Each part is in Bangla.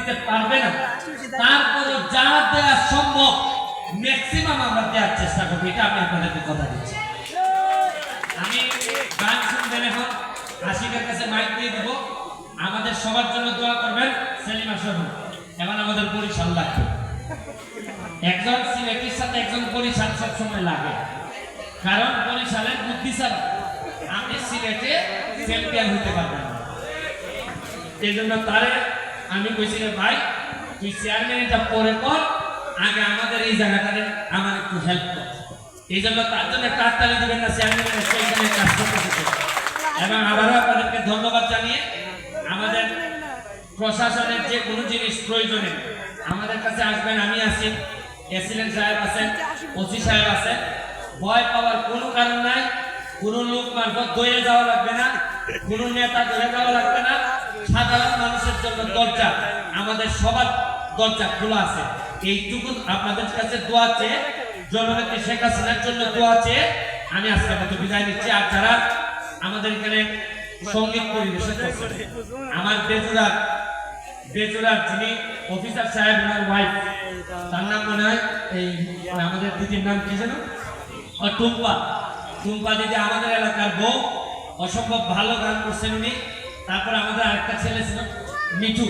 দিতে পারবে না, তারপরে যা দেওয়া সম্ভব ম্যাক্সিমাম আমরা দেওয়ার চেষ্টা করবো। এটা আমি আপনাদেরকে কথা দিচ্ছি। আমি গান শুনবেন, এখন আশিকের কাছে মাইক দিয়ে দিব। আমাদের সবার জন্য দোয়া করবেন। সেলিম আসুন, এখন আমাদের বরিশাল লাগবে। একজন সিলেটের সাথে একজন বরিশাল সবসময় লাগে, কারণ বরিশালের বুদ্ধি ছাড়া আপনি সিলেটে চ্যাম্পিয়ন হতে পারবেন না। এই জন্য তারে আমি কইছি রে ভাই, তুই চেয়ারম্যান এটা পরে কর, আগে আমাদের এই জায়গাটারে আমার একটু হেল্প কর। এই জন্য তার জন্য একটা হাততালি দিবেন না, চেয়ারম্যানের এখানে কাজ করতেছে। এবং আবারও আপনাদেরকে ধন্যবাদ জানিয়ে আমাদের প্রশাসনের যে কোনো জিনিস প্রয়োজনে আমাদের কাছে আসবেন। আমি আছি, এসিলেন্ট সাহেব আছেন, ওসি সাহেব আছেন। ভয় পাওয়ার কোনো কারণ নাই। কোনো লোক মারফত দৌড়ে যাওয়া লাগবে না, কোনো নেতা ধরে যাওয়া লাগবে না। সাধারণ মানুষের জন্য দরজা, আমাদের সবার দরজা খোলা আছে। এইটুকু আপনাদের কাছে দোয়া চেয়ে, জননেত্রী শেখ হাসিনার জন্য দোয়া চেয়ে আমি আজকের মতো বিদায় নিচ্ছি। আর যারা আমাদের এখানে সঙ্গীত পরিবেশন করছেন, আমার বেজুরার যিনি অফিসার সাহেব, ওনার ওয়াইফ, তার নাম মনে হয় এই আমাদের দিদির নাম কি যেন, টুম্পা দিদি, আমাদের এলাকার বউ, অসম্ভব ভালো গান করছেন উনি। তারপর আমাদের আরেকটা ছেলে ছিল মিঠু,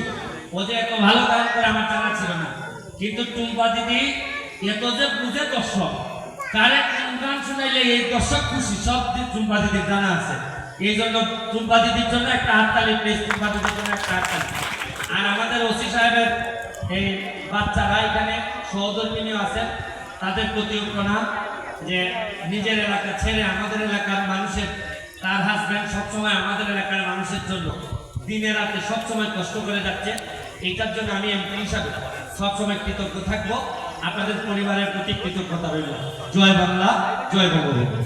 ও যে এত ভালো গান করে আমার জানা ছিল না। কিন্তু টুম্পা দিদি এত যে বুঝে দর্শক, কারে কোন গান শুনাইলে এই দর্শক খুশি, সব টুম্পা দিদির জানা আছে। এই জন্য টুম্পা দিদির জন্য একটা হাততালি প্লিজ, টুম্পা দিদির জন্য একটা হাততালি। আর আমাদের ওসি সাহেবের এই বাচ্চারা এখানে সহধর্মিনীয় আছেন, তাদের প্রতিও প্রণাম, যে নিজের এলাকা ছেড়ে আমাদের এলাকার মানুষের, তার হাজব্যান্ড সবসময় আমাদের এলাকার মানুষের জন্য দিনে রাতে সবসময় কষ্ট করে যাচ্ছে। এইটার জন্য আমি এমপি হিসাবে সবসময় কৃতজ্ঞ থাকবো। আপনাদের পরিবারের প্রতি কৃতজ্ঞতা রইল। জয় বাংলা, জয় বঙ্গবন্ধু।